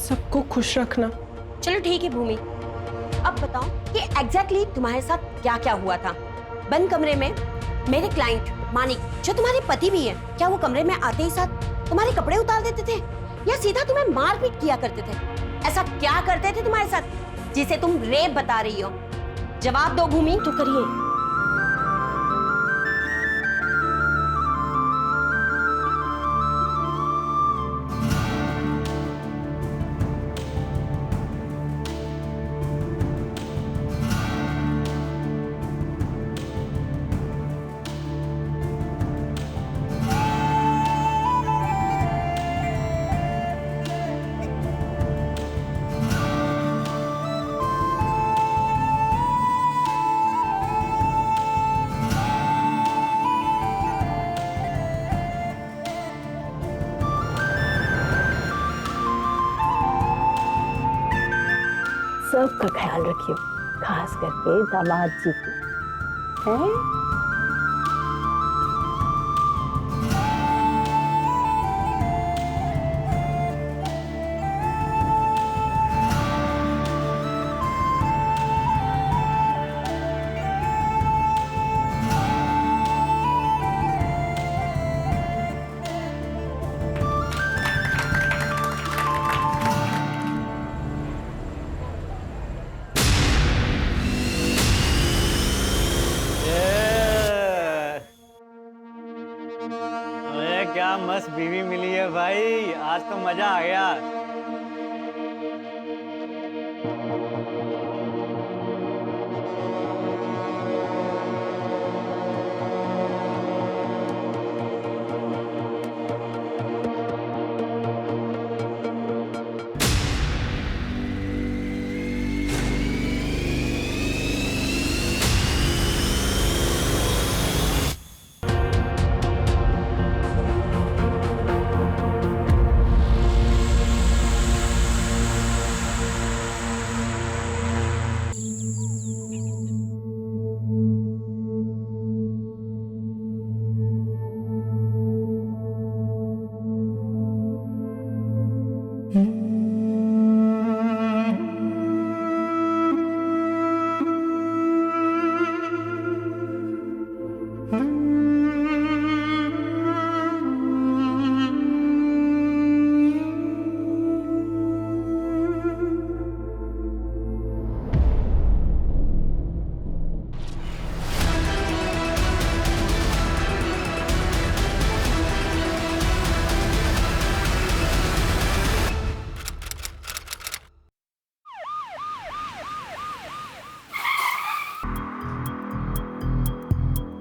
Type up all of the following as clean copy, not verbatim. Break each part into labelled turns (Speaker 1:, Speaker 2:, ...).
Speaker 1: सबको खुश रखना।
Speaker 2: चलो ठीक है भूमि, अब बताओ कि एग्जैक्टली तुम्हारे साथ क्या क्या हुआ था। बंद कमरे में मेरे क्लाइंट मानिक, जो तुम्हारे पति भी है, क्या वो कमरे में आते ही साथ तुम्हारे कपड़े उतार देते थे या सीधा तुम्हें मारपीट किया करते थे? ऐसा क्या करते थे तुम्हारे साथ जिसे तुम रेप बता रही हो? जवाब दो भूमि। तो करिए।
Speaker 3: सबका ख्याल रखियो, खास करके दामाद जी को। हैं?
Speaker 4: क्या मस्त बीवी मिली है भाई, आज तो मजा आ गया।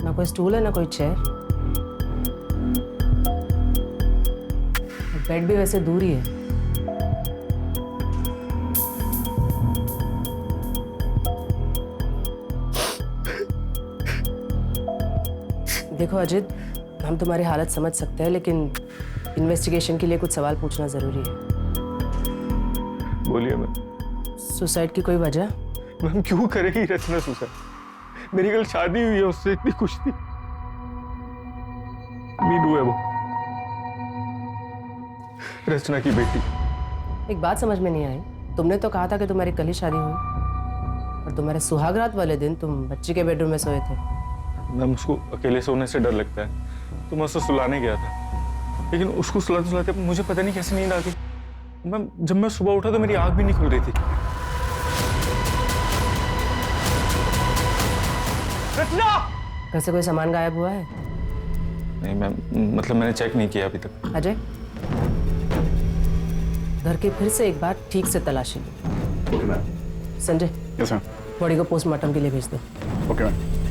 Speaker 3: ना कोई स्टूल है ना कोई चेयर, बेड भी वैसे दूर ही है। देखो अजित, हम तुम्हारी हालत समझ सकते हैं, लेकिन इन्वेस्टिगेशन के लिए कुछ सवाल पूछना जरूरी है।
Speaker 5: बोलिए मैम।
Speaker 3: सुसाइड की कोई वजह?
Speaker 5: मैम क्यों करेगी रचना सुसाइड? मेरी कल शादी हुई है, उससे इतनी खुश थी। मीनू है वो, रचना की बेटी।
Speaker 3: एक बात समझ में नहीं आई, तुमने तो कहा था कि तुम्हारी कल ही शादी हुई और तुम्हारे सुहागरात वाले दिन तुम बच्ची के बेडरूम में सोए थे।
Speaker 5: मैम उसको अकेले सोने से डर लगता है, तो मैं उसको सुलाने गया था, लेकिन उसको सुलाते सुलाते मुझे पता नहीं कैसे नींद आ गई। मैम जब मैं सुबह उठा तो मेरी आंख भी नहीं खुल रही थी। रचना!
Speaker 3: घर से कोई सामान गायब हुआ है?
Speaker 5: नहीं मैम, मतलब मैंने चेक नहीं किया अभी तक।
Speaker 3: अजय, घर की फिर से एक बार ठीक से तलाशी लो।
Speaker 5: Okay ma'am.
Speaker 3: Sanjay,
Speaker 5: yes ma'am.
Speaker 3: Body को पोस्टमार्टम के लिए भेज दो।
Speaker 5: Okay ma'am.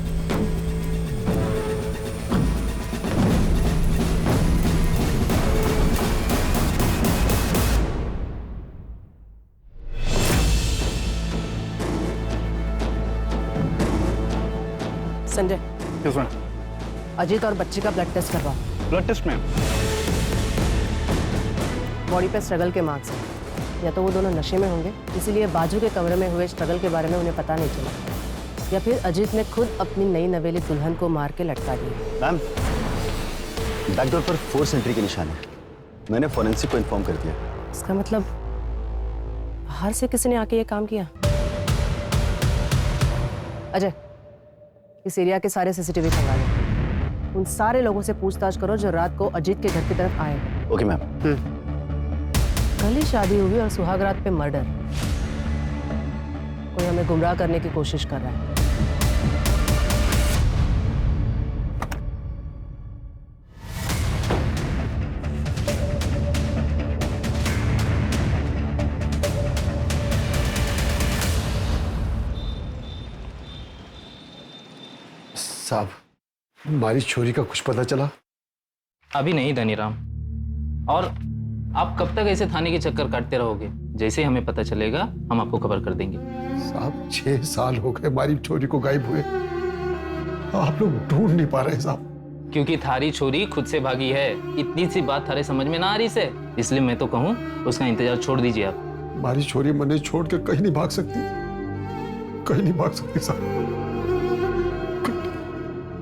Speaker 3: Sanjay,
Speaker 5: yes ma'am.
Speaker 3: Ajit और बच्ची का ब्लड टेस्ट करवाओ।
Speaker 5: Blood test ma'am.
Speaker 3: बॉडी पे स्ट्रगल के मार्क्स हैं। या तो वो दोनों नशे में होंगे, इसीलिए बाजू के कमरे में हुए स्ट्रगल के बारे में उन्हें पता नहीं चला, या फिर अजीत ने खुद अपनी नई नवेली दुल्हन को मार के लटका दिया।
Speaker 6: मैम, बैकडोर पर फोर्स एंट्री के निशान है। मैंने फॉरेंसिक को इन्फॉर्म कर दिया।
Speaker 3: इसका मतलब बाहर से किसी ने आके ये काम किया? अजय, इस एरिया के सारे सीसीटीवी खंगा लो। उन सारे लोगों से पूछताछ करो जो रात को अजीत के घर की तरफ आए।
Speaker 1: Okay ma'am.
Speaker 3: कल ही शादी हुई और सुहागरात पे मर्डर। कोई हमें गुमराह करने की कोशिश कर रहा है।
Speaker 1: साहब, हमारी छोरी का कुछ पता चला?
Speaker 6: अभी नहीं धनीराम। और आप कब तक ऐसे थाने के चक्कर काटते रहोगे? जैसे ही हमें पता चलेगा हम आपको खबर कर देंगे।
Speaker 1: साहब 6 साल हो गए हमारी छोरी को गायब हुए, आप लोग ढूंढ नहीं पा रहे साहब।
Speaker 6: क्योंकि थारी छोरी खुद से भागी है। इतनी सी बात थारे समझ में ना आ रही से, इसलिए मैं तो कहूँ उसका इंतजार छोड़ दीजिए आप।
Speaker 1: हमारी छोरी मने छोड़ के कहीं नहीं भाग सकती, कहीं नहीं भाग सकती साहब।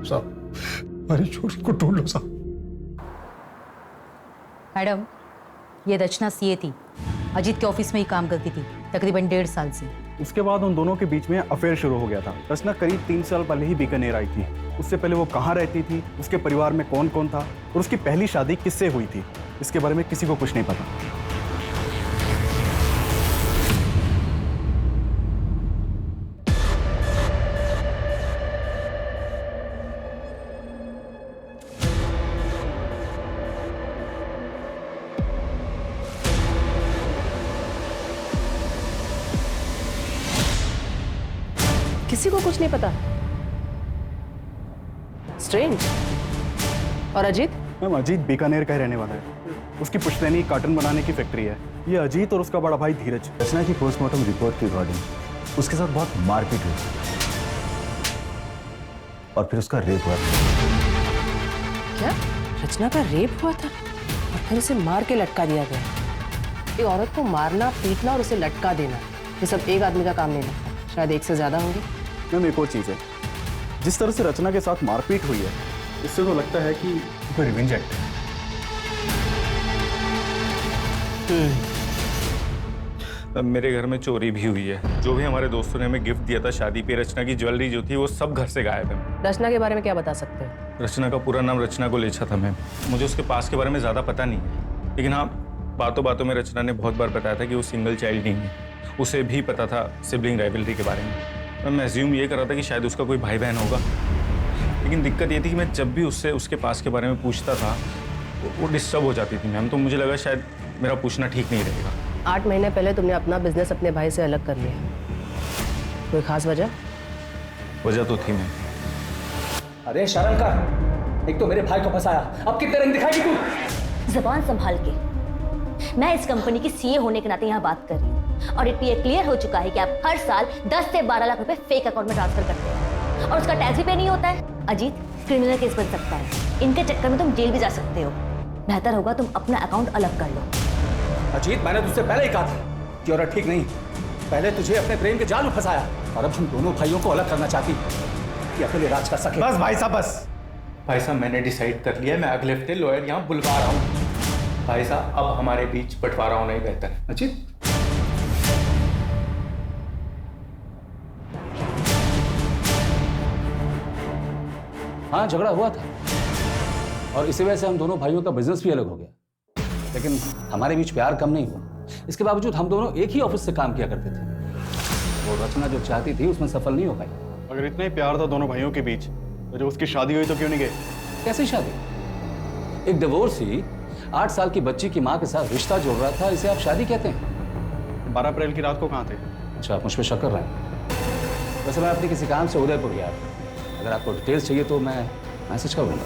Speaker 1: साहब, हमारी छोरी को ढूंढ लो साहब।
Speaker 7: मैडम, ये रचना सीए थी, अजीत के ऑफिस में ही काम करती थी तकरीबन 1.5 साल से।
Speaker 8: उसके बाद उन दोनों के बीच में अफेयर शुरू हो गया था। रचना करीब 3 साल पहले ही बीकानेर आई थी। उससे पहले वो कहाँ रहती थी, उसके परिवार में कौन कौन था और उसकी पहली शादी किससे हुई थी, इसके बारे में किसी को कुछ नहीं पता।
Speaker 3: किसी को कुछ नहीं पता। स्ट्रेंज। और अजीत?
Speaker 8: मैम, अजीत बीकानेर का ही रहने वाला है। उसकी पुश्तैनी कार्टन बनाने की फैक्ट्री है। ये अजीत और उसका बड़ा भाई धीरज।
Speaker 9: रचना की पोस्टमार्टम रिपोर्ट के अकॉर्डिंग उसके साथ बहुत मारपीट हुई और फिर उसका रेप हुआ।
Speaker 3: क्या? रचना का रेप हुआ था और फिर उसे मार के लटका दिया गया? एक औरत को मारना, पीटना और उसे लटका देना, ये सब एक आदमी का काम नहीं लगता, शायद एक से ज्यादा होंगे।
Speaker 8: मैम, एक और चीज़ है, जिस तरह से रचना के साथ मारपीट हुई है, इससे तो लगता है कि
Speaker 5: कोई रिवेंज एक्ट है। अब मेरे घर में चोरी भी हुई है। जो भी हमारे दोस्तों ने हमें गिफ्ट दिया था शादी पे, रचना की ज्वेलरी जो थी वो सब घर से गायब है।
Speaker 3: रचना के बारे में क्या बता सकते हैं?
Speaker 5: रचना का पूरा नाम रचना गोलेछा था मैम। मुझे उसके पास के बारे में ज़्यादा पता नहीं है, लेकिन हाँ, बातों बातों में रचना ने बहुत बार बताया था कि वो सिंगल चाइल्ड नहीं है। उसे भी पता था सिबलिंग राइवलरी के बारे में। मैं एज्यूम ये कर रहा था कि शायद उसका कोई भाई बहन होगा, लेकिन दिक्कत ये थी कि मैं जब भी उससे उसके पास के बारे में पूछता था वो डिस्टर्ब हो जाती थी मैम। तो मुझे लगा शायद मेरा पूछना ठीक नहीं रहेगा।
Speaker 3: 8 महीने पहले तुमने अपना बिजनेस अपने भाई से अलग कर लिया, कोई खास वजह?
Speaker 5: वजह तो थी मैम।
Speaker 9: अरे शर्म कर, एक तो मेरे भाई को फंसाया, अब कितने रंग दिखाएगी तू?
Speaker 10: जबान संभाल के। मैं इस कंपनी की सीए होने के नाते यहाँ बात कर रही हूँ और ये क्लियर हो चुका है कि आप हर साल 10 से 12 लाख रुपए फेक अकाउंट में ट्रांसफर करते हैं और उसका टैक्स भी पे नहीं होता है। अजीत, क्रिमिनल केस बन सकता है। इनके चक्कर में तुम जेल भी जा सकते हो। बेहतर होगा तुम अपना अकाउंट अलग कर लो।
Speaker 9: अजीत, मैंने तुझसे पहले ही कहा था कि औरत ठीक नहीं। पहले तुझे अपने प्रेम के जाल में फंसाया और अब हम दोनों भाइयों को अलग करना चाहती कि अकेले राज कर सके।
Speaker 5: बस भाई साहब, बस भाई साहब, मैंने डिसाइड कर लिया है। मैं अगले हफ्ते लॉयर यहाँ बुलवा रहा हूँ। भाई साहब, अब हमारे बीच बंटवारा होना ही बेहतर है।
Speaker 9: अजीत, हाँ, झगड़ा हुआ था और इसी वजह से हम दोनों भाइयों का बिजनेस भी अलग हो गया, लेकिन हमारे बीच प्यार कम नहीं हुआ। इसके बावजूद हम दोनों एक ही ऑफिस से काम किया करते थे। वो रचना जो चाहती थी उसमें सफल नहीं हो पाई।
Speaker 8: अगर इतना ही प्यार था दोनों भाइयों के बीच, तो जब उसकी शादी हुई तो क्यों नहीं गए?
Speaker 9: कैसी शादी? एक डिवोर्सी 8 साल की बच्ची की माँ के साथ रिश्ता जोड़ रहा था, इसे आप शादी कहते हैं?
Speaker 8: 12 अप्रैल की रात को कहाँ थे?
Speaker 9: अच्छा, आप मुझ पर शक कर रहे हैं? वैसे मैं अपने किसी काम से उदयपुर गया था। अगर आपको डिटेल्स चाहिए तो मैं मैसेज कर दूंगा।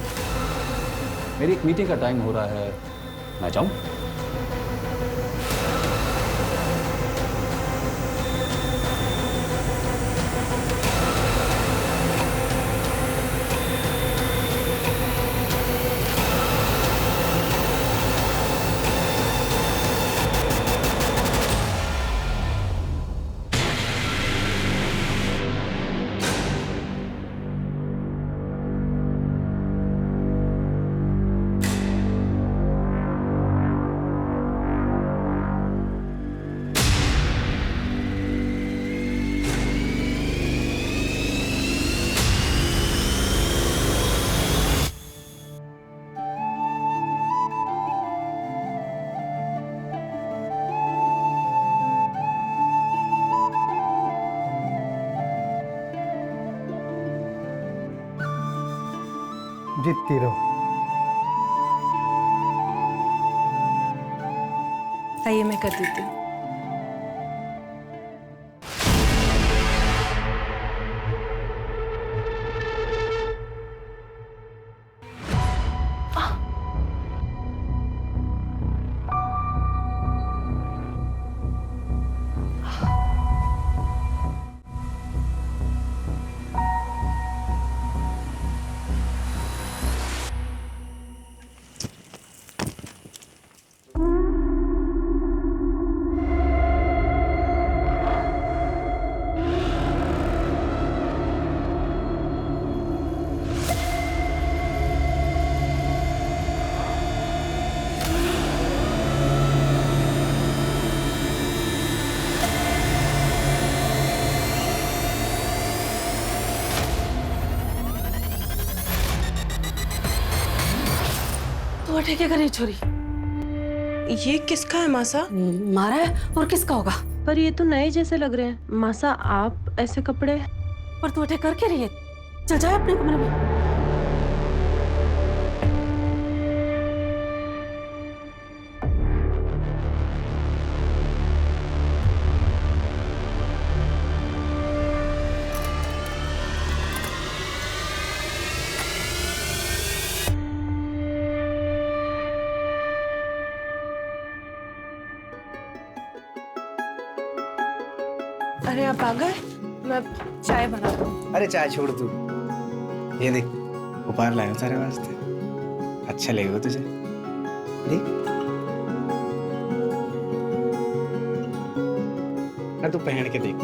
Speaker 9: मेरी एक मीटिंग का टाइम हो रहा है, मैं जाऊं?
Speaker 1: जीतती रहो।
Speaker 3: आइए मैं कर देती हूँ।
Speaker 11: तो क्या करे छोरी? ये किसका है मासा?
Speaker 2: मारा है और किसका होगा?
Speaker 11: पर ये तो नए जैसे लग रहे हैं। मासा आप ऐसे कपड़े?
Speaker 2: पर तू अटैक करके रही है। चल जाए अपने कमरे में।
Speaker 11: अरे आप आ गए? मैं चाय बना दूं।
Speaker 12: अरे चाय छोड़ तू, ये देख उपहार लाया हूं तेरे वास्ते, अच्छा लगेगा तुझे। देख ना, तू पहन के देख,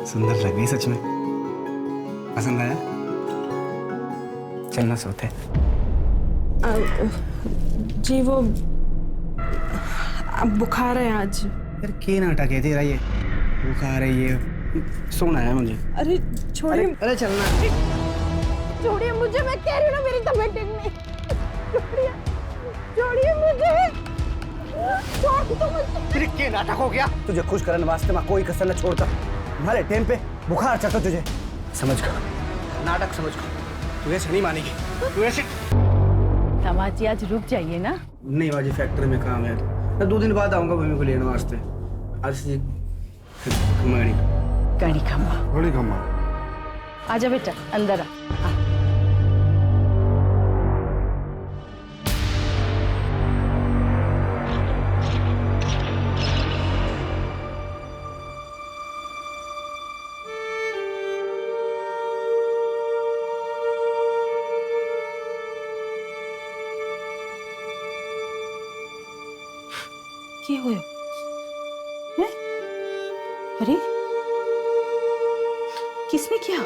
Speaker 12: सुंदर लग गई सच में। पसंद आया? चलना सोते।
Speaker 11: जी वो अब बुखार है आज।
Speaker 12: यार क्या नाटक है तेरा ये, बुखार है ये, सोना है मुझे।
Speaker 11: अरे छोड़िए।
Speaker 12: अरे चलना।
Speaker 11: छोड़िए मुझे, मैं कह रही हूँ ना मेरी तबीयत ठीक नहीं। छोड़िए, छोड़िए मुझे। छोड़ दो मुझे।
Speaker 12: फिर क्या नाटक हो गया? तुझे खुश करने वास्ते मैं कोई कसर न छोड़ता। तुम्हारे टाइम पे बुखार चढ़ता तुझे, समझ कर नाटक समझ कर। तू ऐसे नहीं मानेगी, तू ऐसे।
Speaker 7: दामाद आज रुक जाइए ना।
Speaker 12: नहीं बाजी, फैक्ट्री में काम है, मैं 2 दिन बाद आऊंगा भूमि को लेने वास्ते। आज से
Speaker 7: गाड़ी खम्मा।
Speaker 1: बड़ी खम्मा।
Speaker 7: आजा बेटा अंदर आ।
Speaker 11: क्या हुआ? हैं? अरे किसने किया?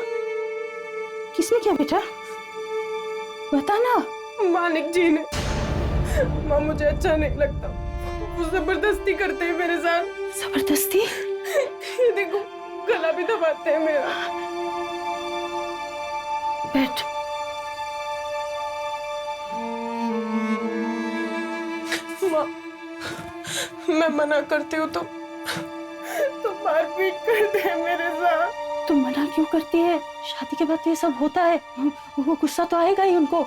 Speaker 11: किसने किया बेटा? बता ना। मालिक जी ने। माँ मुझे अच्छा नहीं लगता, वो जबरदस्ती करते हैं मेरे साथ। जबरदस्ती? ये देखो गला भी दबाते हैं मेरा। बैठ। माँ मैं मना करती हूँ तो मारपीट करते हैं मेरे साथ। तुम मना क्यों करती है? शादी के बाद ये सब होता है, वो गुस्सा तो आएगा ही उनको।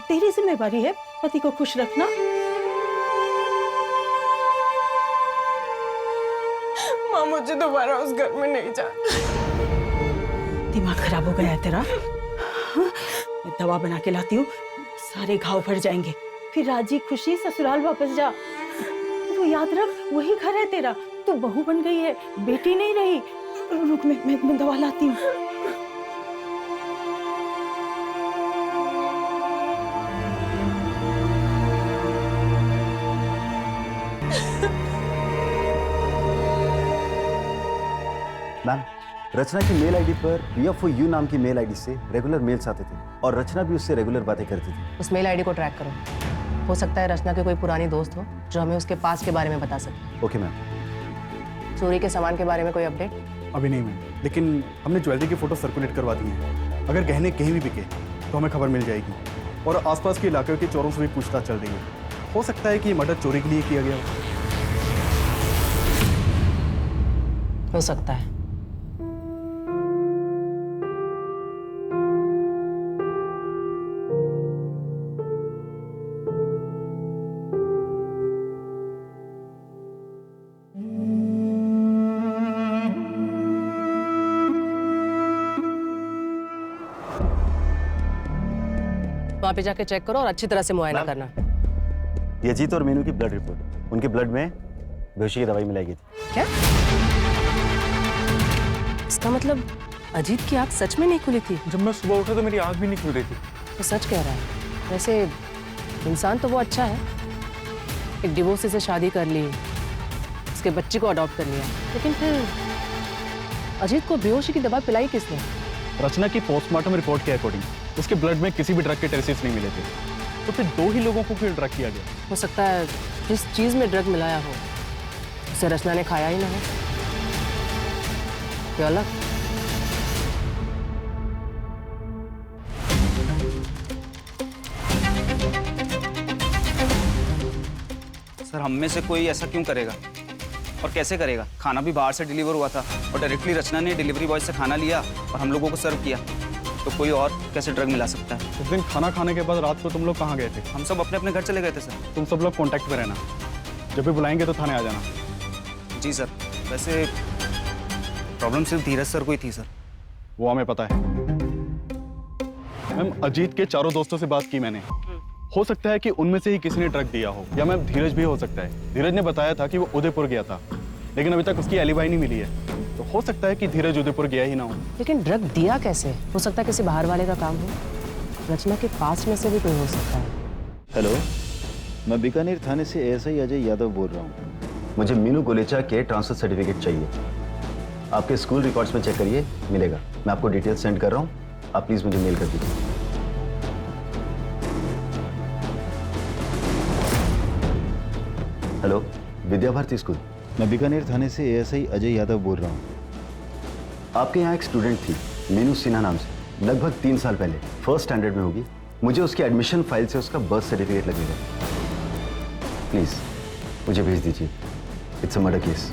Speaker 11: तेरी जिम्मेवारी है पति को खुश रखना। माँ मुझे दोबारा उस घर में नहीं जाना। दिमाग खराब हो गया है तेरा? मैं दवा बना के लाती हूँ, सारे घाव भर जाएंगे। फिर राजी खुशी ससुराल वापस जा। तो याद रख वही घर है तेरा। तू बहू बन गई है, बेटी नहीं रही। रुक मैं दवा लाती हूँ।
Speaker 13: मैम, रचना की मेल आईडी पर PFOU नाम की मेल आईडी से रेगुलर मेल्स आते थे और रचना भी उससे रेगुलर बातें करती थी।
Speaker 3: उस मेल आईडी को ट्रैक करो। हो सकता है रचना के कोई पुरानी दोस्त हो जो हमें उसके पास के बारे में बता सके।
Speaker 13: Okay ma'am.
Speaker 3: चोरी के सामान के बारे में कोई अपडेट?
Speaker 8: अभी नहीं मैम, लेकिन हमने ज्वेलरी की फोटो सर्कुलेट करवा दी है। अगर गहने कहीं भी बिके तो हमें खबर मिल जाएगी। और आसपास के इलाके के चोरों से भी पूछताछ चल रही है। हो सकता है कि ये मर्डर चोरी के लिए किया गया
Speaker 3: हो सकता है। वहाँ पे जाके चेक करो और अच्छी तरह से मुआयना करना।
Speaker 13: ये अजीत और मीनू की ब्लड रिपोर्ट, उनके ब्लड में बेहोशी की दवाई मिलाई गई थी।
Speaker 3: क्या? इसका मतलब अजीत की आंख सच में नहीं खुली थी?
Speaker 5: जब मैं सुबह उठा तो मेरी आंख भी नहीं खुल रही थी।
Speaker 3: वो सच कह रहा है। वैसे इंसान तो वो अच्छा है, एक डिवोर्सी से शादी कर ली, उसके बच्चे को अडॉप्ट कर लिया, लेकिन फिर अजीत को बेहोशी की दवा पिलाई किसने?
Speaker 8: रचना की पोस्टमार्टम रिपोर्ट के अकॉर्डिंग उसके ब्लड में किसी भी ड्रग के ट्रेसेस नहीं मिले थे, तो फिर 2 ही लोगों को क्यों ड्रग किया गया?
Speaker 3: हो सकता है जिस चीज में ड्रग मिलाया हो उसे रचना ने खाया ही ना हो। क्या अलग?
Speaker 12: सर हम में से कोई ऐसा क्यों करेगा और कैसे करेगा? खाना भी बाहर से डिलीवर हुआ था और डायरेक्टली रचना ने डिलीवरी बॉय से खाना लिया और हम लोगों को सर्व किया, तो कोई और कैसे ड्रग मिला सकता है?
Speaker 8: उस दिन खाना खाने के बाद रात को तुम लोग कहाँ गए थे?
Speaker 12: हम सब अपने अपने घर चले गए थे सर।
Speaker 8: तुम सब लोग कांटेक्ट में रहना, जब भी बुलाएंगे तो थाने आ जाना।
Speaker 12: जी सर। वैसे प्रॉब्लम सिर्फ धीरज सर को ही थी सर।
Speaker 8: वो हमें पता है मैम। अजीत के चारों दोस्तों से बात की मैंने, हो सकता है कि उनमें से ही किसी ने ड्रग दिया हो, या मैम धीरज भी हो सकता है। धीरज ने बताया था कि वो उदयपुर गया था, लेकिन अभी तक उसकी एलिबाई नहीं मिली है, तो हो सकता है कि धीरज उदयपुर गया ही ना हो।
Speaker 3: लेकिन ड्रग दिया कैसे? हो सकता है किसी बाहर वाले का काम हो, रचना के पास में से भी कोई हो सकता है।
Speaker 13: हेलो, मैं बीकानेर थाने से एएसआई अजय यादव बोल रहा हूँ। मुझे मीनू गोलेचा के ट्रांसफर सर्टिफिकेट चाहिए। आपके स्कूल रिकॉर्ड्स में चेक करिए, मिलेगा। मैं आपको डिटेल सेंड कर रहा हूँ, आप प्लीज़ मुझे मेल कर दीजिए। Hello, Vidya Bharati school. मैं बीकानेर थाने से एएसआई अजय यादव बोल रहा हूँ। आपके यहाँ एक स्टूडेंट थी मीनू सिन्हा नाम से, लगभग 3 साल पहले, फर्स्ट स्टैंडर्ड में होगी। मुझे उसकी एडमिशन फाइल से उसका बर्थ सर्टिफिकेट लगेगा। प्लीज़ मुझे भेज दीजिए। It's a murder case.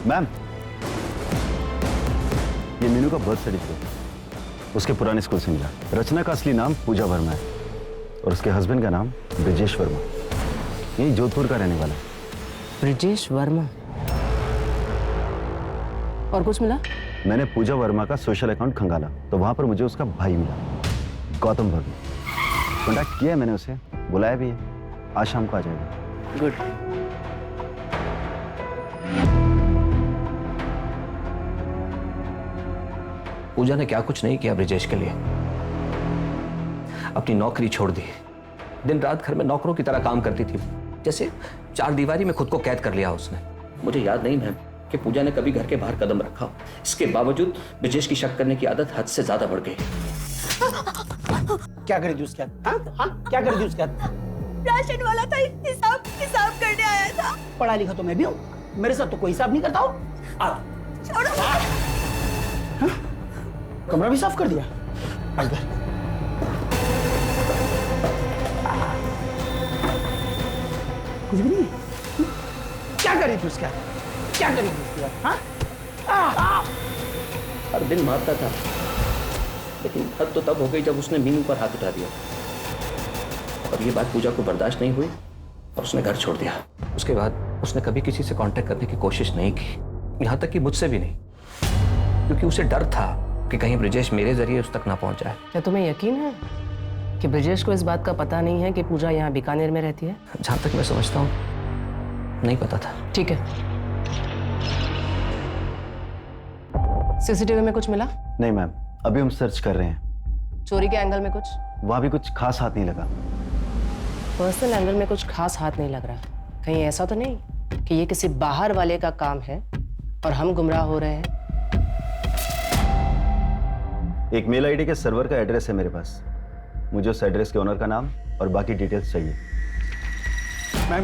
Speaker 13: Ma'am, ये मीनू का बर्थ सर्टिफिकेट उसके पुराने स्कूल से मिला। रचना का असली नाम पूजा वर्मा है और उसके हस्बैंड का नाम ब्रिजेश वर्मा, यही जोधपुर का रहने वाला।
Speaker 3: ब्रिजेश वर्मा। और कुछ मिला?
Speaker 13: मैंने पूजा वर्मा का सोशल अकाउंट खंगाला तो वहां पर मुझे उसका भाई मिला, गौतम वर्मा। कॉन्टैक्ट किया है मैंने उसे, बुलाया भी है, आज शाम को आ जाएगा।
Speaker 3: गुड।
Speaker 14: पूजा ने क्या कुछ नहीं किया ब्रिजेश के लिए। अपनी नौकरी छोड़ दी, दिन रात घर में नौकरों की तरह काम करती थी, जैसे 4 दीवारी में खुद को कैद कर लिया उसने। मुझे याद नहीं मैम कि पूजा ने कभी घर के बाहर कदम रखा। इसके बावजूद ब्रिजेश की शक करने की आदत हद से ज्यादा बढ़ गई।
Speaker 12: क्या कर दी उसके हाथ? हाँ? क्या कर दी उसके हाथ?
Speaker 11: राशन वाला था, हिसाब करने आया था। पढ़ा लिखा तो मैं भी हूँ, मेरे साथ तो कोई हिसाब नहीं करता हूँ। छोड़ो। कमरा भी साफ कर दिया। इधर कुछ भी नहीं। क्या करी थी उसके हाथ? क्या करी थी उसके हाथ?
Speaker 14: हर दिन मारता था, लेकिन हद तो तब हो गई जब उसने मीनू पर हाथ उठा दिया और ये बात पूजा को बर्दाश्त नहीं हुई और उसने घर छोड़ दिया। उसके बाद उसने कभी किसी से कांटेक्ट करने की कोशिश नहीं की, यहाँ तक कि मुझसे भी नहीं, क्योंकि उसे डर था कि कहीं ब्रिजेश मेरे जरिए उस तक ना पहुंच जाए।
Speaker 3: क्या तुम्हें यकीन है कि ब्रिजेश को इस बात का पता नहीं है कि पूजा यहाँ बीकानेर में रहती है?
Speaker 14: जहां तक मैं समझता हूँ नहीं पता था।
Speaker 3: ठीक है। सीसीटीवी में कुछ मिला?
Speaker 13: नहीं मैम, अभी हम सर्च कर रहे हैं।
Speaker 3: चोरी के एंगल में कुछ?
Speaker 13: वहां भी कुछ खास हाथ नहीं लगा।
Speaker 3: पर्सनल एंगल में कुछ खास हाथ नहीं लग रहा। कहीं ऐसा तो नहीं कि ये किसी बाहर वाले का काम है और हम गुमराह हो रहे हैं?
Speaker 13: एक मेल आईडी के सर्वर का एड्रेस है मेरे पास, मुझे उस एड्रेस के ओनर का नाम और बाकी डिटेल्स चाहिए।
Speaker 8: मैम,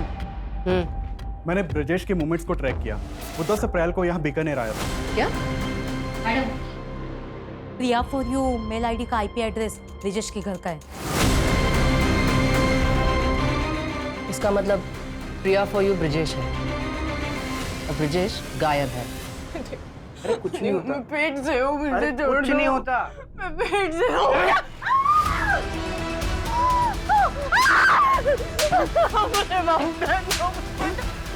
Speaker 8: मैंने ब्रिजेश के मूवमेंट्स को ट्रैक किया। वो 10 अप्रैल को यहाँ बीकानेर आया था।
Speaker 3: क्या?
Speaker 7: Madam, Priya for you mail ID का आईपी एड्रेस ब्रिजेश के घर का है।
Speaker 3: इसका मतलब प्रिया फॉर यू ब्रिजेश है और ब्रिजेश गायब है।
Speaker 12: अरे कुछ नहीं होता।
Speaker 11: मैं पेट से हूँ, मुझे छोड़ दो।
Speaker 12: कुछ नहीं होता।
Speaker 11: मैं पेट से हूँ।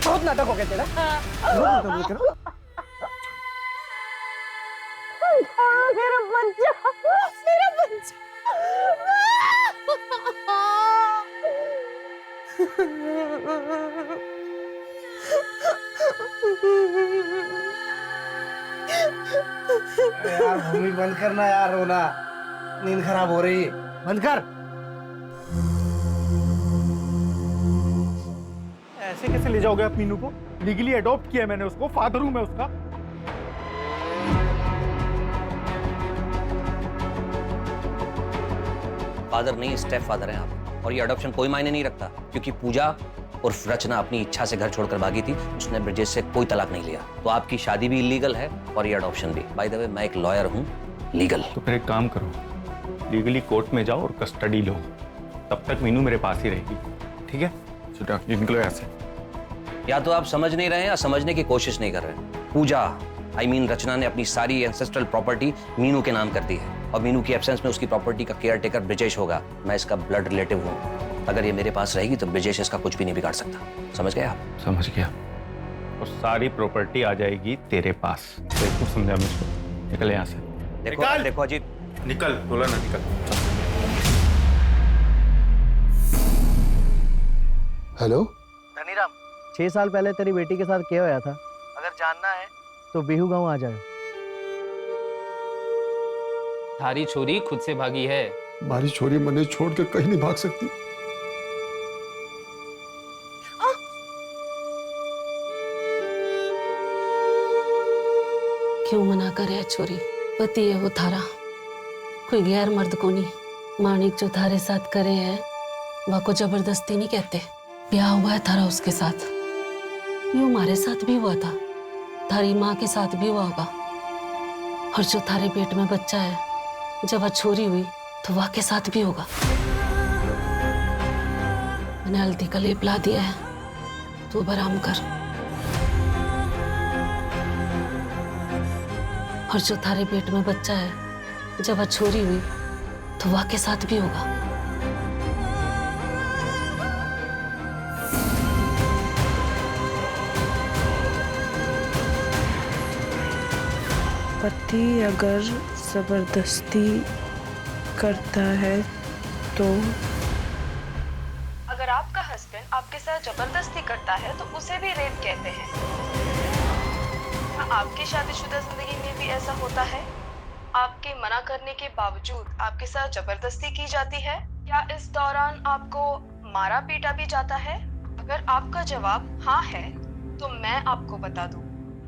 Speaker 12: बहुत नाटक हो गया तेरा। बहुत नाटक हो गया तेरा।
Speaker 2: मेरा बच्चा, मेरा बच्चा।
Speaker 15: यार भूमि बंद करना यार, रोना, नींद खराब हो रही है, बंद कर।
Speaker 8: ऐसे कैसे ले जाओगे आप मीनू को? लीगली अडॉप्ट किया मैंने उसको, फादर हूं मैं उसका।
Speaker 14: फादर नहीं, स्टेप फादर हैं आप। और ये अडॉप्शन कोई मायने नहीं रखता, क्योंकि पूजा और रचना अपनी इच्छा से घर छोड़कर भागी थी। उसने ब्रिजेश से कोई तलाक नहीं लिया, तो आपकी शादी भी इलीगल है और ये अडॉप्शन भी। बाय द वे, मैं एक लॉयर हूँ, लीगल।
Speaker 5: तो फिर एक काम करो, लीगली कोर्ट में जाओ और कस्टडी लो, तब तक मीनू मेरे पास ही रहेगी, ठीक है? चलो निकलो यहाँ से।
Speaker 14: या तो आप समझ नहीं रहे हैं या समझने की कोशिश नहीं कर रहे हैं। पूजा रचना ने अपनी सारी एंसेस्ट्रल प्रॉपर्टी मीनू के नाम कर दी है, और मीनू की एब्सेंस में उसकी प्रॉपर्टी का केयर टेकर ब्रिजेश होगा। मैं इसका ब्लड रिलेटिव हूँ। अगर ये मेरे पास रहेगी तो ब्रिजेश इसका कुछ भी नहीं बिगाड़ सकता। समझ गए आप?
Speaker 5: समझ गया। और सारी प्रॉपर्टी आ जाएगी तेरे पास। देखो समझा मुझको। निकल यहाँ से।
Speaker 14: देखो अजीत,
Speaker 5: निकल, बोला ना निकल।
Speaker 1: हेलो
Speaker 15: धनीराम, 6 साल पहले तेरी बेटी के साथ क्या होया था? अगर जानना है तो बिहू गांव आ जाए।
Speaker 6: थारी छोरी खुद से भागी है।
Speaker 1: हमारी छोरी मने छोड़ के कहीं नहीं भाग सकती।
Speaker 16: क्यों मना करे छोरी? पति है वो थारा, कोई गैर मर्द को नहीं। माणिक जो थारे साथ करे है वह को जबरदस्ती नहीं कहते। ब्याह हुआ है थारा उसके साथ, यूं हमारे साथ भी हुआ था, थारी माँ के साथ भी हुआ होगा। और जो थारे पेट में बच्चा है, जब वह छोरी हुई तो वह के साथ भी होगा। मैंने हल्दी का लेप ला दिया है, तू अब आराम कर। और जो थारे पेट में बच्चा है, जब वह छोरी हुई तो वह के साथ भी होगा।
Speaker 11: पति अगर जबरदस्ती करता है तो?
Speaker 3: अगर आपका हस्बैंड आपके साथ जबरदस्ती करता है तो उसे भी रेप कहते हैं। क्या आपकी शादीशुदा जिंदगी में भी ऐसा होता है? आपके मना करने के बावजूद आपके साथ जबरदस्ती की जाती है? क्या इस दौरान आपको मारा पीटा भी जाता है? अगर आपका जवाब हाँ है तो मैं आपको बता दूं,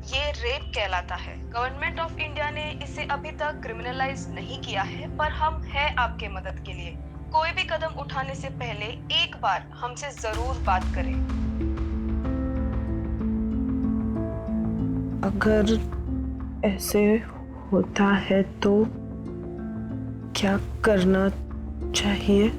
Speaker 3: ये रेप कहलाता है। गवर्नमेंट ऑफ इंडिया ने इसे अभी तक क्रिमिनलाइज नहीं किया है, पर हम हैं आपके मदद के लिए। कोई भी कदम उठाने से पहले एक बार हमसे जरूर बात करें।
Speaker 11: अगर ऐसे होता है तो क्या करना चाहिए?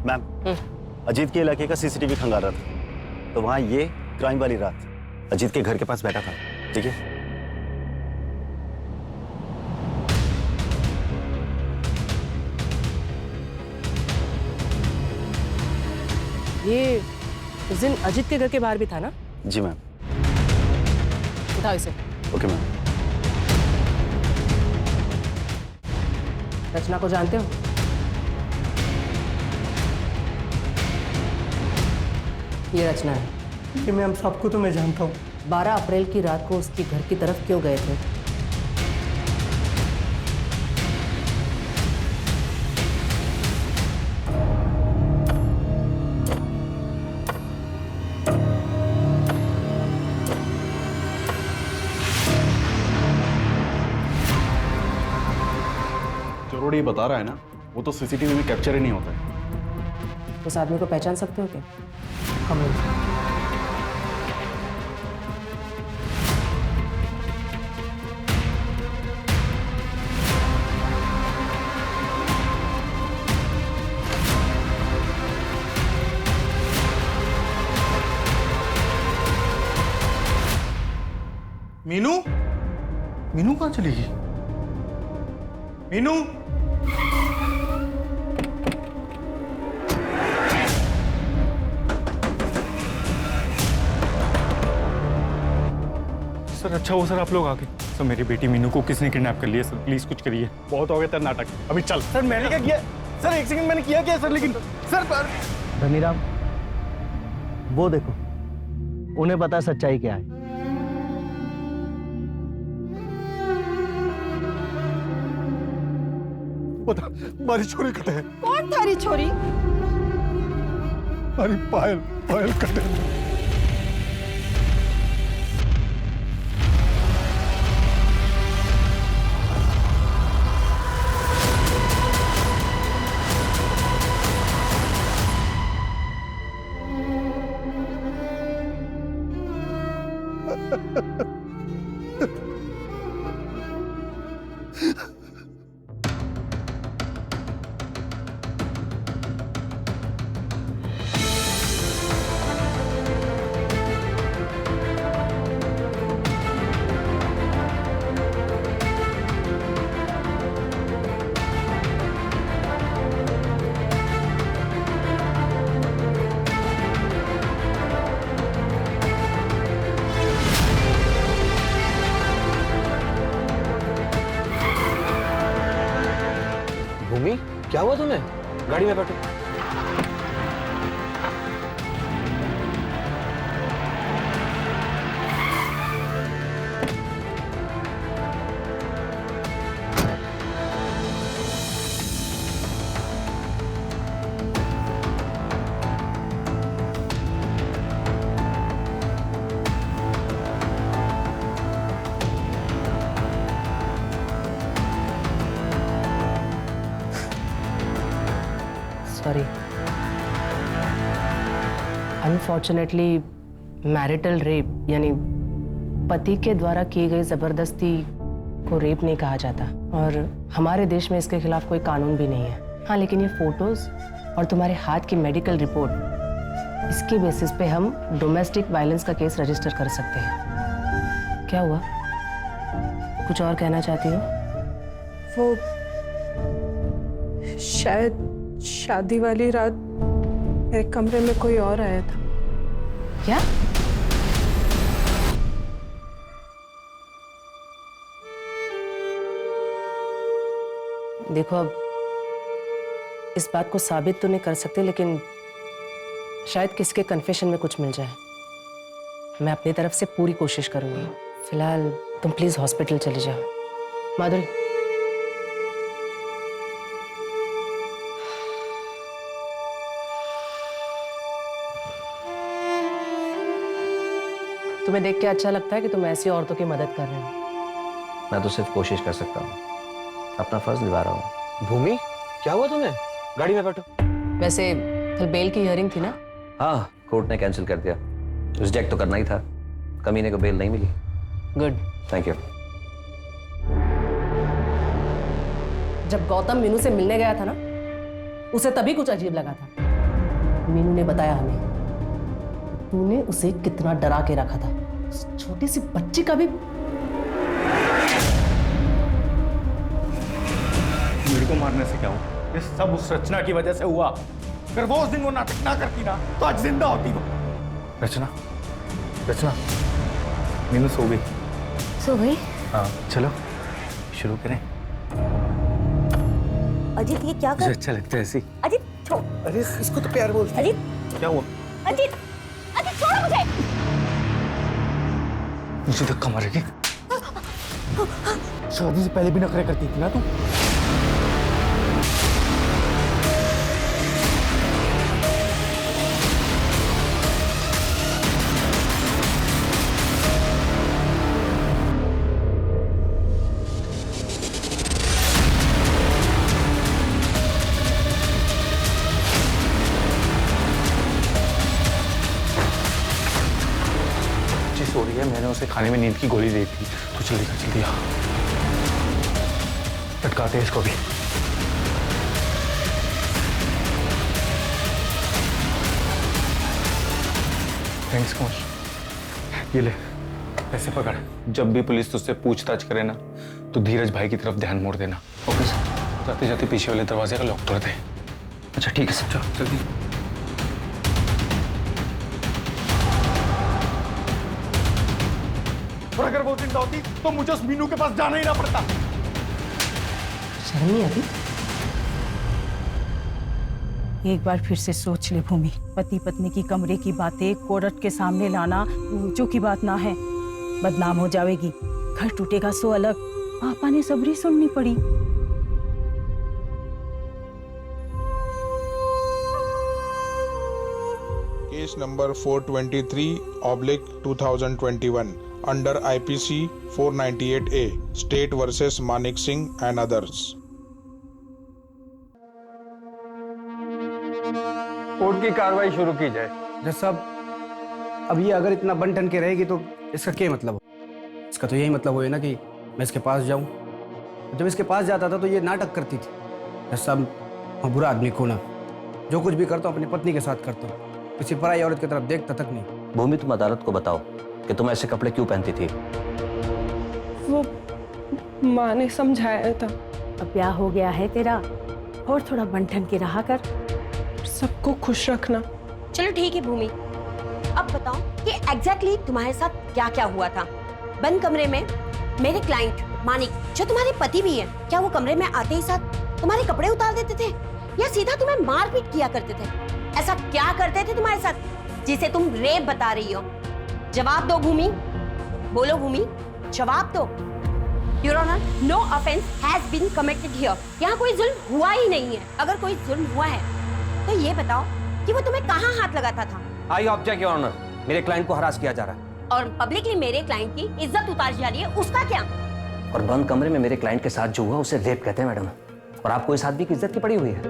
Speaker 13: मैम, अजीत के इलाके का सीसीटीवी खंगाल रहा था, तो वहां ये क्राइम वाली रात अजीत के घर के पास बैठा था, ठीक है?
Speaker 3: ये उस दिन अजीत के घर के बाहर भी था ना?
Speaker 13: जी मैम।
Speaker 3: उठाओ इसे।
Speaker 13: Okay ma'am.
Speaker 3: रचना को जानते हो? ये रचना है।
Speaker 15: कि मैम सबको तो मैं जानता हूँ।
Speaker 3: 12 अप्रैल की रात को उसके घर की तरफ क्यों गए थे?
Speaker 8: जो ये बता रहा है ना, वो तो सीसीटीवी में कैप्चर ही नहीं होता है।
Speaker 3: उस आदमी को पहचान सकते हो क्या?
Speaker 5: मीनू, मीनू कहाँ चली गई? मीनू, सर अच्छा हो सर आप लोग आ गए। सर मेरी बेटी मीनू को किसने किडनैप कर लिया सर, प्लीज कुछ करिए।
Speaker 8: बहुत हो गया तेरा नाटक, अभी चल। सर मैंने क्या किया सर? एक सेकंड, मैंने किया क्या सर? लेकिन सर
Speaker 15: धनीराम, वो देखो, उन्हें पता सच्चाई क्या है।
Speaker 1: बता, हमारी छोरी कटे है।
Speaker 11: कौन थारी छोरी?
Speaker 1: हमारी पायल, पायल कटे।
Speaker 14: भूमि, क्या हुआ तुम्हें? गाड़ी में बैठो।
Speaker 3: सॉरी, अनफॉर्चुनेटली मैरिटल रेप यानी पति के द्वारा की गई जबरदस्ती को रेप नहीं कहा जाता और हमारे देश में इसके खिलाफ कोई कानून भी नहीं है। हाँ, लेकिन ये फोटोज और तुम्हारे हाथ की मेडिकल रिपोर्ट, इसके बेसिस पे हम डोमेस्टिक वायलेंस का केस रजिस्टर कर सकते हैं। क्या हुआ, कुछ और कहना चाहती हो?
Speaker 17: वो शायद शादी वाली रात मेरे कमरे में कोई और आया था।
Speaker 3: क्या? देखो, अब इस बात को साबित तो नहीं कर सकते, लेकिन शायद किसके कन्फेशन में कुछ मिल जाए। मैं अपनी तरफ से पूरी कोशिश करूंगी। फिलहाल तुम प्लीज हॉस्पिटल चले जाओ। माधुरी, तुम्हें देख के अच्छा लगता है कि तुम ऐसी औरतों की मदद कर रहे हो।
Speaker 14: मैं तो सिर्फ कोशिश कर सकता हूँ, अपना फर्ज निभा रहा हूँ। भूमि, क्या हुआ तुम्हें? गाड़ी में बैठो।
Speaker 3: वैसे कल बेल की हियरिंग थी ना?
Speaker 14: हाँ, कोर्ट ने कैंसिल कर दिया। रिजेक्ट तो करना ही था, कमीने को बेल नहीं मिली।
Speaker 3: Good,
Speaker 14: thank you.
Speaker 3: जब गौतम मीनू से मिलने गया था ना, उसे तभी कुछ अजीब लगा था। मीनू ने बताया हमें तूने उसे कितना डरा के रखा था। उस छोटी सी बच्ची का भी।
Speaker 5: मेरे को मारने से क्या हुआ? ये सब उस रचना की वजह से हुआ। अगर वो उस दिन वो नाटक ना करती ना, तो आज जिंदा होती वो। रचना, रचना, मीनू सो गई।
Speaker 10: सो गई?
Speaker 5: हाँ, चलो शुरू करें।
Speaker 2: अजीत, ये क्या
Speaker 5: मुझे
Speaker 2: कर?
Speaker 5: अच्छा लगता है ऐसी।
Speaker 2: अजीत छोड़।
Speaker 1: अरे इसको तो प्यार बोलते।
Speaker 2: अजीत,
Speaker 5: क्या हुआ?
Speaker 2: अजीत, अजीत छोड़ो मुझे।
Speaker 5: मुझे धक्का मारेगी?
Speaker 1: शादी से पहले भी नखरे करती थी ना तू।
Speaker 5: सो रही है, मैंने उसे खाने में नींद की गोली दी थी। तो जल्दी कर, जल्दी आ। लटकाते हैं इसको भी। थैंक्स कौश, ये ले ऐसे पकड़, जब भी पुलिस तुझसे पूछताछ करे ना तो धीरज भाई की तरफ ध्यान मोड़ देना।
Speaker 14: Okay sir.
Speaker 5: जाते जाते पीछे वाले दरवाजे का लॉक तोड़ दे।
Speaker 14: अच्छा ठीक है सर।
Speaker 5: चलो जल्दी।
Speaker 1: और अगर वो जिंदा होती तो मुझे उस मीनू के पास जाना ही ना पड़ता।
Speaker 3: शर्म नहीं आती?
Speaker 11: एक बार फिर से सोच ले भूमि, पति पत्नी की कमरे की बातें कोर्ट के सामने लाना जो की बात ना है, बदनाम हो जाएगी, घर टूटेगा सो अलग। पापा ने सबरी सुननी पड़ी।
Speaker 18: Case number 423/2021 under IPC 498A state versus Manik Singh and others.
Speaker 8: Court की कार्रवाई शुरू की जाए। जज साहब, अब ये अगर इतना बन ठन के रहेगी तो इसका क्या मतलब? इसका तो यही मतलब हुआ ना कि मैं इसके पास जाऊं। जब इसके पास जाता था तो ये नाटक करती थी। जज साहब, मैं बुरा आदमी को ना, जो कुछ भी करता हूँ अपनी पत्नी के साथ करता हूँ, किसी पराई औरत की तरफ देखता तक नहीं।
Speaker 14: भूमि, तुम अदालत को बताओ कि तुम ऐसे कपड़े क्यों पहनती थी?
Speaker 17: वो माँ ने समझाया था।
Speaker 11: अब ब्याह हो गया है तेरा, और थोड़ा बंठन के रहा कर,
Speaker 17: सबको खुश रखना।
Speaker 2: चलो ठीक है भूमि, अब बताओ कि एग्जैक्टली तुम्हारे साथ क्या क्या हुआ था। बंद कमरे में मेरे क्लाइंट मानिक, जो तुम्हारे पति भी है, क्या वो कमरे में आते ही साथ तुम्हारे कपड़े उतार देते थे या सीधा तुम्हें मारपीट किया करते थे? ऐसा क्या करते थे तुम्हारे साथ जिसे तुम रेप बता रही हो? जवाब दो भूमि, बोलो भूमि, जवाब दो। Your Honor, no offense has been committed here. यहाँ कोई जुल्म हुआ ही नहीं है। अगर कोई जुल्म हुआ है तो ये बताओ कि वो तुम्हें कहाँ हाथ लगाता था?
Speaker 14: आई ऑब्जेक्ट योर ऑनर, मेरे क्लाइंट को हरास किया जा रहा है।
Speaker 2: और पब्लिकली मेरे क्लाइंट की इज्जत उतारी जा रही है, उसका क्या?
Speaker 14: और बंद कमरे में मेरे क्लाइंट के साथ जो हुआ उसे रेप कहते हैं मैडम। और आपको इस आदमी की इज्जत की पड़ी हुई है।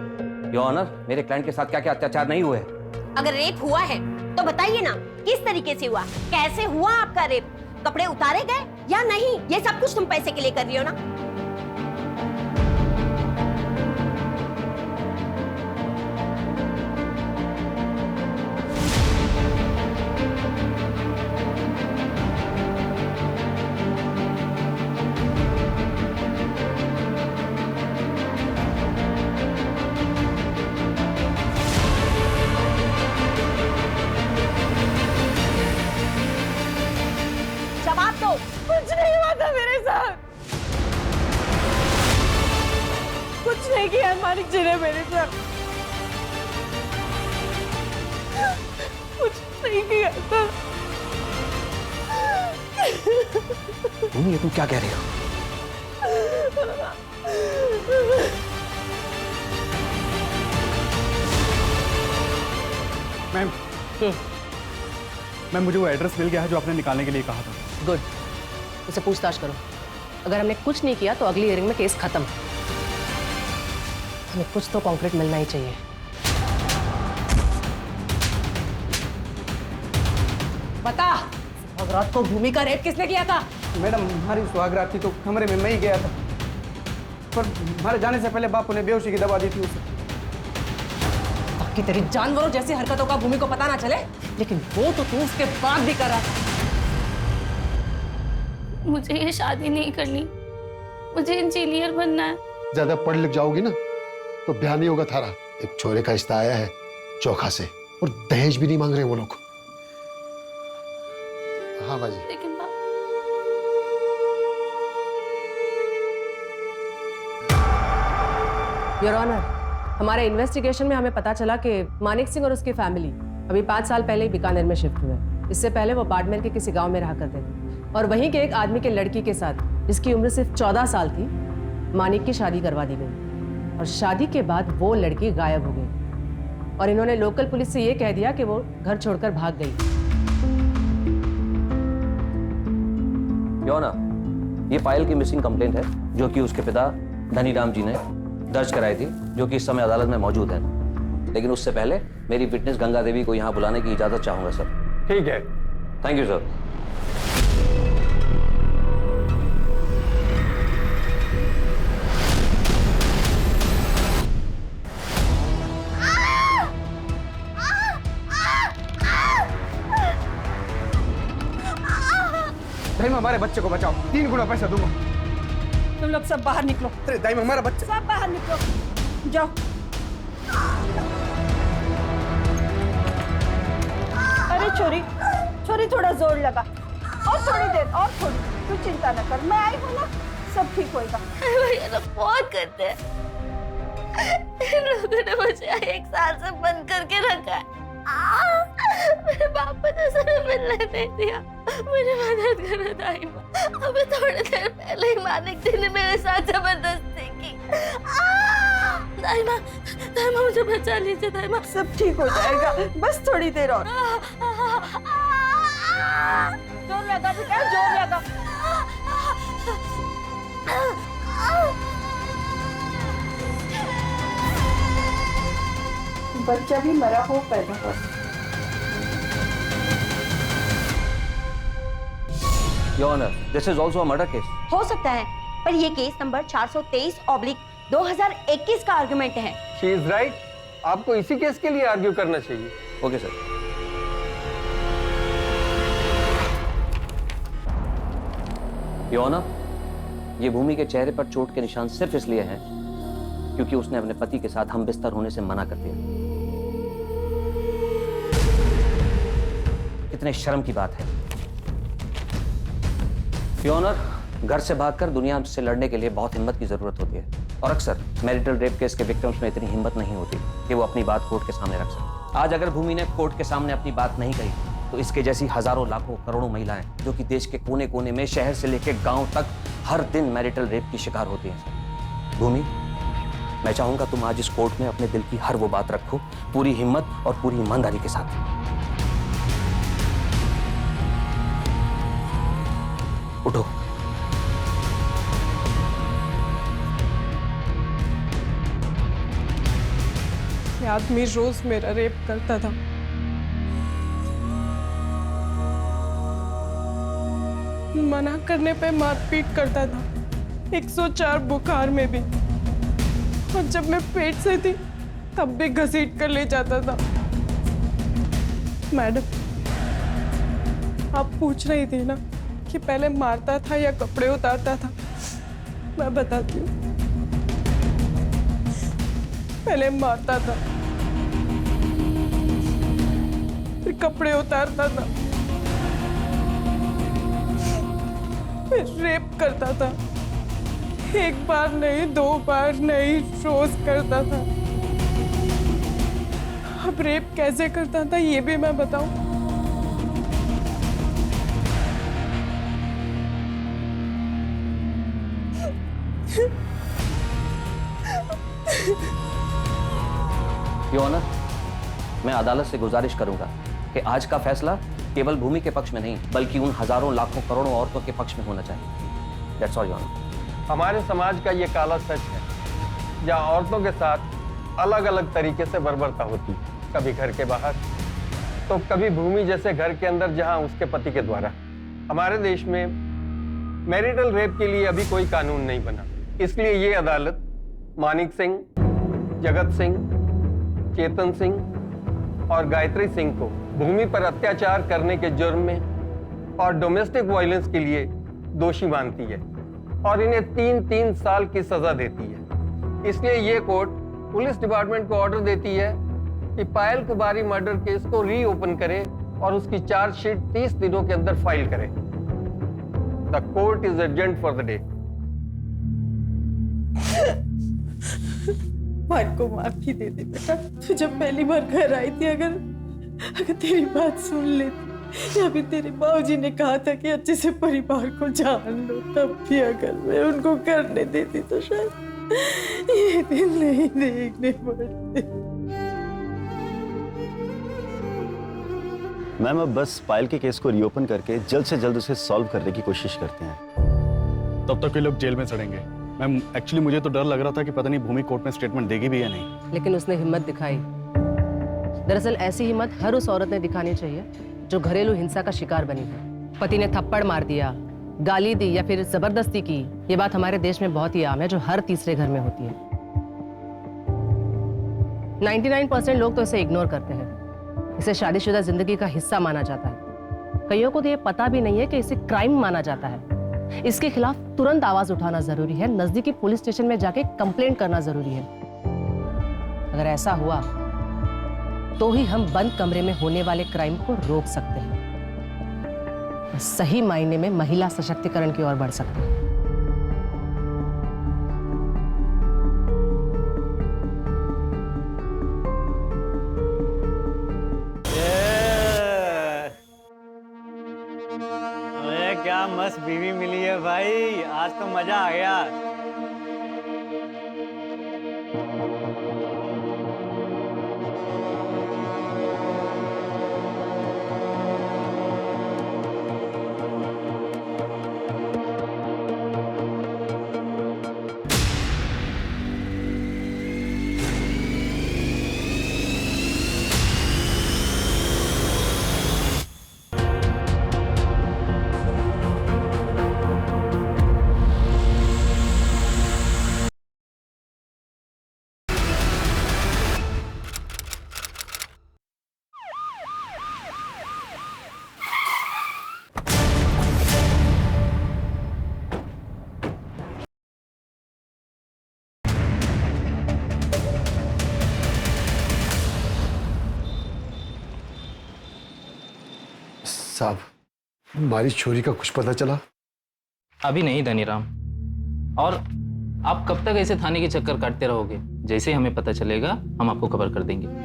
Speaker 14: योर ऑनर, मेरे क्लाइंट के साथ क्या क्या अत्याचार नहीं हुए?
Speaker 2: अगर रेप हुआ है तो बताइए ना, किस तरीके से हुआ, कैसे हुआ आपका रेप? कपड़े उतारे गए या नहीं? ये सब कुछ तुम पैसे के लिए कर रही हो ना? जवाब दो।
Speaker 17: कुछ नहीं हुआ था मेरे साथ, कुछ नहीं किया मानिक जी ने मेरे साथ, कुछ नहीं किया था।
Speaker 14: भूमि, ये तुम क्या कह रही हो?
Speaker 8: मैम, मैम मुझे वो एड्रेस मिल गया है जो आपने निकालने के लिए कहा था।
Speaker 3: गुड, उसे पूछताछ करो। अगर हमने कुछ नहीं किया तो अगली हियरिंग में केस खत्म। हमें कुछ तो कॉन्क्रीट मिलना ही चाहिए। बता, सुहागरात को भूमि का रेप किसने किया था?
Speaker 8: मैडम, हमारी सुहागरात थी तो कमरे में मैं ही गया था, पर हमारे जाने से पहले बापू ने बेहोशी की दवा दी थी उसे।
Speaker 3: कि तेरी जानवरों जैसी हरकतों का भूमि को पता ना चले, लेकिन वो तो तू उसके बाद भी करा।
Speaker 16: मुझे ये शादी नहीं करनी, मुझे इंजीनियर बनना है।
Speaker 1: ज्यादा पढ़ लिख जाओगी ना तो ब्याह नहीं होगा थारा। एक छोरे का रिश्ता आया है चोखा से, और दहेज भी नहीं मांग रहे वो लोग। हाँ बाजी।
Speaker 16: लेकिन
Speaker 3: योर ऑनर, हमारे इन्वेस्टिगेशन में हमें पता चला कि मानिक सिंह और उसकी फैमिली अभी 5 साल पहले ही बीकानेर में शिफ्ट हुए। इससे पहले वो बाड़मेर के किसी गांव में रहा करते थे और वहीं के एक आदमी के लड़की के साथ, जिसकी उम्र सिर्फ 14 साल थी, मानिक की शादी करवा दी गई। और शादी के बाद वो लड़की गायब हो गई और इन्होंने लोकल पुलिस से ये कह दिया कि वो घर छोड़कर भाग गई।
Speaker 14: योना, ये पायल की मिसिंग कंप्लेंट है जो कि उसके पिता धनीराम जी ने दर्ज कराई थी, जो कि इस समय अदालत में मौजूद है। लेकिन उससे पहले मेरी विटनेस गंगा देवी को यहाँ बुलाने की इजाजत चाहूंगा सर।
Speaker 8: ठीक है।
Speaker 14: Thank you sir.
Speaker 19: हमारे बच्चे को बचाओ, 3 गुना पैसा दूंगा।
Speaker 11: तुम लोग सब बाहर निकलो।
Speaker 19: अरे दाई हमारा बच्चा।
Speaker 11: सब बाहर निकलो, जाओ। अरे छोरी, छोरी थोड़ा जोर लगा, और थोड़ी देर, और थोड़ी। तू चिंता न कर, मैं आई हूँ ना, सब ठीक होएगा।
Speaker 10: भैया लोग बहुत करते हैं, इन लोगों ने मुझे 1 साल से बंद करके रखा है। मेरे बाप ने मुझे मिलने नहीं दिया। मुझे मदद करो दाई माँ। अभी थोड़ी देर पहले ही मानिक जी ने मेरे साथ जबरदस्ती की। दाई माँ मुझे बचा लीजिए दाई माँ।
Speaker 11: सब ठीक हो जाएगा, बस थोड़ी देर और। जोर लगा बेटा, जोर लगा। बच्चा भी मरा हो पैदा हो।
Speaker 14: Your honour, this is also a murder case.
Speaker 2: हो सकता है, पर ये केस नंबर 423/2021 का आर्गुमेंट है।
Speaker 20: She is right. आपको इसी केस के लिए आर्ग्यू करना चाहिए।
Speaker 14: Okay sir. योर ऑनर, ये भूमि के चेहरे पर चोट के निशान सिर्फ इसलिए हैं क्योंकि उसने अपने पति के साथ हम बिस्तर होने से मना कर दिया। कितने शर्म की बात है। योर ऑनर, घर से भागकर दुनिया से लड़ने के लिए बहुत हिम्मत की जरूरत होती है, और अक्सर मैरिटल रेप केस के विक्टिम्स में इतनी हिम्मत नहीं होती कि वो अपनी बात कोर्ट के सामने रख सकें। आज अगर भूमि ने कोर्ट के सामने अपनी बात नहीं कही तो इसके जैसी हजारों लाखों करोड़ों महिलाएं जो कि देश के कोने कोने में, शहर से लेकर गांव तक हर दिन मैरिटल रेप की शिकार होती हैं। भूमि, मैं चाहूंगा तुम आज इस कोर्ट में अपने दिल की हर वो बात रखो, पूरी हिम्मत और पूरी ईमानदारी के साथ। उठो।
Speaker 17: ये आदमी रोज मेरा रेप करता था। मना करने पे मारपीट करता था, 104 बुखार में भी, और जब मैं पेट से थी तब भी घसीट कर ले जाता था। मैडम, आप पूछ रही थी ना कि पहले मारता था या कपड़े उतारता था। मैं बताती हूँ, पहले मारता था, फिर कपड़े उतारता था, फिर रेप करता था। 1 बार नहीं, 2 बार नहीं, रोज करता था। अब रेप कैसे करता था ये भी मैं बताऊं?
Speaker 14: योर ऑनर, मैं अदालत से गुजारिश करूंगा कि आज का फैसला केवल भूमि के पक्ष में नहीं बल्कि उन हजारों लाखों करोड़ों औरतों के पक्ष में होना चाहिए। That's all your honour.
Speaker 20: हमारे समाज का ये काला सच है, जहाँ औरतों के साथ अलग अलग तरीके से बर्बरता होती है, कभी घर के बाहर तो कभी भूमि जैसे घर के अंदर जहाँ उसके पति के द्वारा। हमारे देश में मैरिटल रेप के लिए अभी कोई कानून नहीं बना, इसलिए ये अदालत मानिक सिंह, जगत सिंह, चेतन सिंह और गायत्री सिंह को भूमि पर अत्याचार करने के जुर्म में और डोमेस्टिक वायलेंस के लिए दोषी मानती है और इन्हें 3-3 साल की सजा देती है। इसलिए ये कोर्ट पुलिस डिपार्टमेंट को ऑर्डर देती है कि पायल कुमारी मर्डर केस को रीओपन करे और उसकी चार्जशीट 30 दिनों के अंदर फाइल करे। The court is adjourned for the day.
Speaker 11: मार को माफी दे दे बेटा। तू जब पहली बार घर आई थी, अगर तेरी बात सुन लेती, या फिर तेरे बाबूजी ने कहा था कि अच्छे से परिवार को जान लो, तब भी अगर मैं उनको करने देती तो शायद ये दिन नहीं देखने पड़ते।
Speaker 13: मैम, अब बस पायल के केस को रीओपन करके जल्द से जल्द उसे सॉल्व करने की कोशिश करते हैं।
Speaker 8: तब तक ये लोग जेल में सड़ेंगे। मैम, एक्चुअली मुझे तो डर लग रहा था कि पता नहीं भूमि कोर्ट में स्टेटमेंट देगी भी या नहीं।
Speaker 3: लेकिन उसने हिम्मत दिखाई। दरअसल ऐसी हिम्मत हर उस औरत ने दिखानी चाहिए जो घरेलू हिंसा का शिकार बनी है। पति ने थप्पड़ मार दिया, गाली दी या फिर जबरदस्ती की, ये बात हमारे देश में बहुत ही आम है, जो हर तीसरे घर में होती है। 99% लोग तो इसे इग्नोर करते हैं, इसे शादीशुदा जिंदगी का हिस्सा माना जाता है। कईयों को तो ये पता भी नहीं है कि इसे क्राइम माना जाता है। इसके खिलाफ तुरंत आवाज उठाना जरूरी है, नजदीकी पुलिस स्टेशन में जाके कंप्लेंट करना जरूरी है। अगर ऐसा हुआ तो ही हम बंद कमरे में होने वाले क्राइम को रोक सकते हैं, सही मायने में महिला सशक्तिकरण की ओर बढ़ सकते हैं।
Speaker 4: अरे क्या मस्त बीवी मिली है भाई, आज तो मजा आ गया।
Speaker 1: साहब, हमारी चोरी का कुछ पता चला?
Speaker 6: अभी नहीं धनीराम, और आप कब तक ऐसे थाने के चक्कर काटते रहोगे? जैसे ही हमें पता चलेगा हम आपको खबर कर देंगे।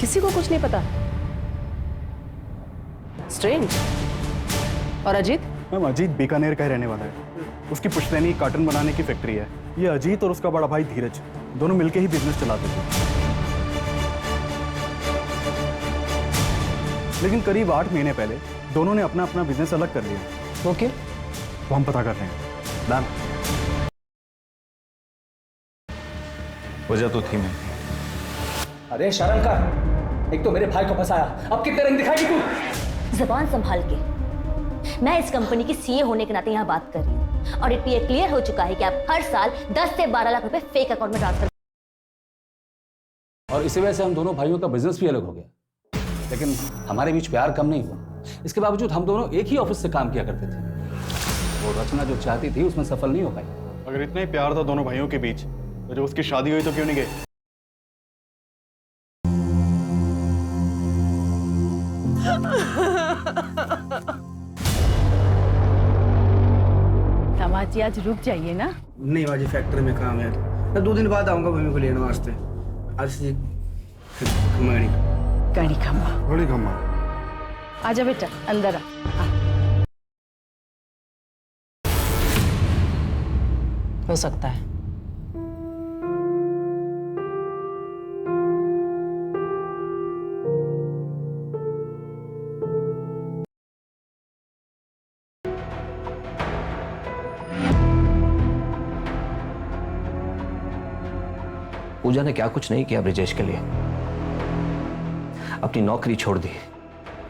Speaker 3: किसी को कुछ नहीं पता? स्ट्रेंज। और अजीत?
Speaker 8: मैम, अजीत बीकानेर का ही रहने वाला है। उसकी पुश्तैनी कार्टन बनाने की फैक्ट्री है। ये अजीत और उसका बड़ा भाई धीरज दोनों मिलके ही बिजनेस चलाते थे, लेकिन करीब 8 महीने पहले दोनों ने अपना अपना बिजनेस अलग कर लिया।
Speaker 3: ओके,
Speaker 8: वो हम पता कर रहे हैं। डन।
Speaker 5: वजह तो थी मैं।
Speaker 9: अरे शर्म कर, एक तो मेरे भाई को फंसाया, अब कितने रंग दिखाएगी तू?
Speaker 10: जबान संभाल के। मैं इस कंपनी की सीए होने के नाते यहाँ बात कर रही हूँ, और ये क्लियर हो चुका है कि आप हर साल 10 से 12 लाख रुपए फेक अकाउंट में ट्रांसफर।
Speaker 9: और इसी वजह से हम दोनों भाइयों का बिजनेस भी अलग हो गया, लेकिन हमारे बीच प्यार कम नहीं हुआ। इसके बावजूद हम दोनों एक ही ऑफिस से काम किया करते थे। वो रचना जो चाहती थी उसमें सफल नहीं हो पाई।
Speaker 8: अगर इतना ही प्यार था दोनों भाइयों के बीच, तो जब उसकी शादी हुई तो क्यों नहीं गए?
Speaker 11: दामाद जी आज रुक जाइए ना।
Speaker 19: नहीं बाजी, फैक्ट्री में काम है। मैं 2 दिन बाद आऊंगा भूमि को लेने वास्ते। आज से
Speaker 11: गाड़ी खम्मा।
Speaker 1: बड़ी खम्मा।
Speaker 11: आजा बेटा, अंदर आ।
Speaker 3: हो सकता है।
Speaker 14: पूजा ने क्या कुछ नहीं किया ब्रिजेश के लिए। अपनी नौकरी छोड़ दी,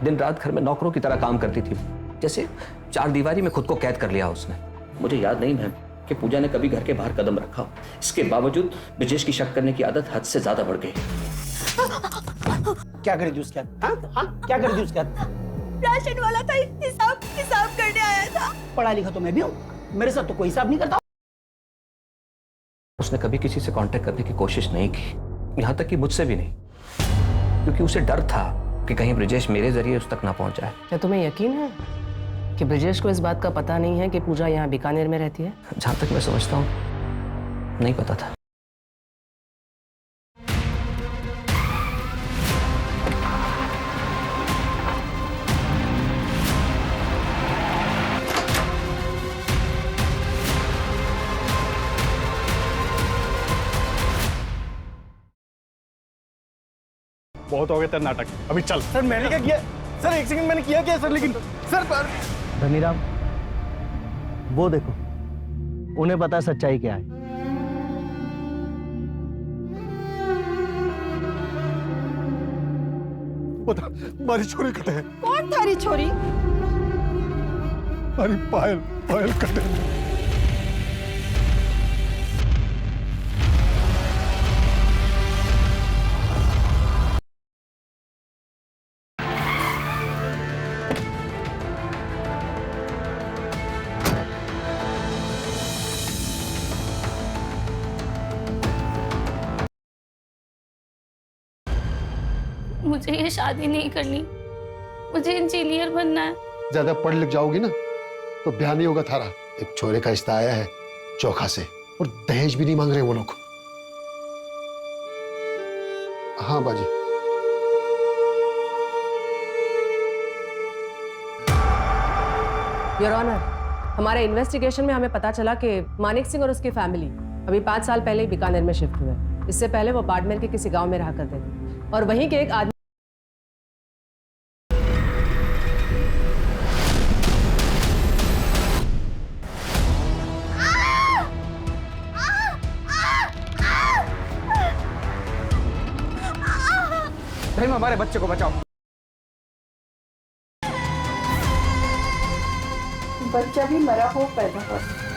Speaker 14: दिन रात घर में नौकरों की तरह काम करती थी, जैसे 4 दीवारी में खुद को कैद कर लिया उसने। मुझे याद नहीं मैम कि पूजा ने कभी घर के बाहर कदम रखा। इसके बावजूद ब्रिजेश की शक करने की आदत हद से ज्यादा बढ़ गई।
Speaker 19: क्या कर दी उसके हाथ? हाँ? क्या कर दी उसके हाथ?
Speaker 11: राशन वाला था, हिसाब करने आया था।
Speaker 19: पढ़ा लिखा तो मैं भी हूँ, मेरे साथ तो कोई हिसाब नहीं करता।
Speaker 14: उसने कभी किसी से कांटेक्ट करने की कोशिश नहीं की, यहां तक कि मुझसे भी नहीं, क्योंकि उसे डर था कि कहीं ब्रिजेश मेरे जरिए उस तक ना पहुंच जाए।
Speaker 3: क्या तुम्हें यकीन है कि ब्रिजेश को इस बात का पता नहीं है कि पूजा यहाँ बीकानेर में रहती है?
Speaker 14: जहां तक मैं समझता हूँ नहीं पता था।
Speaker 8: बहुत हो गया तेरा नाटक, अभी चल।
Speaker 19: सर मैंने क्या किया? सर 1 सेकंड, मैंने किया क्या सर? लेकिन सर
Speaker 15: धनीराम, वो देखो, उन्हें पता है सच्चाई क्या है।
Speaker 1: बता मारी छोरी कटे है।
Speaker 17: कौन थारी छोरी?
Speaker 1: मारी पायल पायल कटे है।
Speaker 16: मुझे ये शादी नहीं करनी, मुझे इंजीनियर बनना है।
Speaker 1: ज्यादा पढ़ लिख जाओगी ना तो ब्याह नहीं होगा थारा। एक छोरे का रिश्ता आया है चोखा से और दहेज भी नहीं मांग रहे वो लोग। हाँ बाजी।
Speaker 3: योर ऑनर, हमारे इन्वेस्टिगेशन में हमें पता चला कि मानिक सिंह और उसकी फैमिली अभी 5 साल पहले ही बीकानेर में शिफ्ट हुए। इससे पहले वो बाड़मेर के किसी गांव में रहा करते थे और वहीं के एक आदमी
Speaker 19: रहीम, हमारे बच्चे को बचाओ।
Speaker 17: बच्चा भी मरा हो पैदा हुआ।